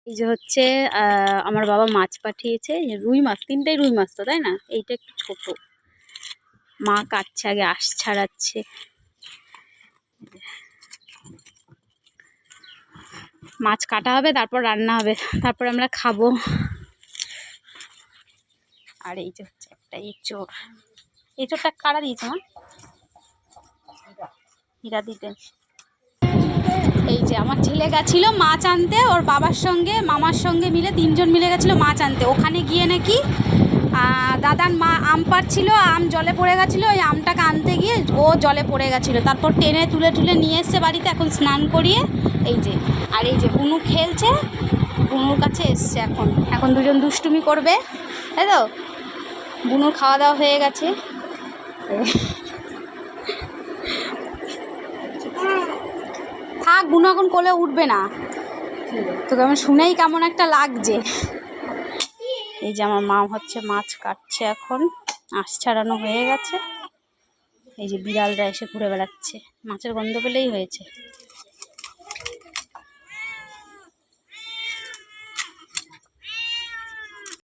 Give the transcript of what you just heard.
এই যে হচ্ছে আমার বাবা মাছ পাঠিয়েছে, রুই মাছ, 3টাই রুই মাছ তো, তাই না? এইটা একটু ছোট। মা কাটছে, আগে আঁশ ছাড়াচ্ছে। মাছ কাটা হবে, তারপর রান্না হবে, তারপর আমরা খাবো। আর এই যে হচ্ছে একটা এঁচোড়। এঁচোড়টা কারা দিয়েছে মা? হীরা দিতেন। এই যে আমার ছেলে গেছিল মাছ আনতে, ওর বাবার সঙ্গে মামার সঙ্গে মিলে 3জন মিলে গেছিলো মাছ আনতে। ওখানে গিয়ে নাকি দাদার মা আম পাড়ছিল, আম জলে পড়ে গেছিলো। ওই আমটাকে আনতে গিয়ে ও জলে পড়ে গেছিলো, তারপর টেনে তুলে নিয়ে এসছে বাড়িতে, এখন স্নান করিয়ে। এই যে, আর এই যে বুনু খেলছে, বুনুর কাছে এসছে। এখন দুজন দুষ্টুমি করবে, তাই তো? বুনুর খাওয়া দাওয়া হয়ে গেছে। থাক, বুনু এখন কোলে উঠবে না, তোকে আমার শুনেই কেমন একটা লাগছে। এই যে আমার মা হচ্ছে মাছ কাটছে, এখন আঁশ ছাড়ানো হয়ে গেছে। এই যে বিড়ালরা এসে ঘুরে বেড়াচ্ছে, মাছের গন্ধ পেলেই হয়েছে।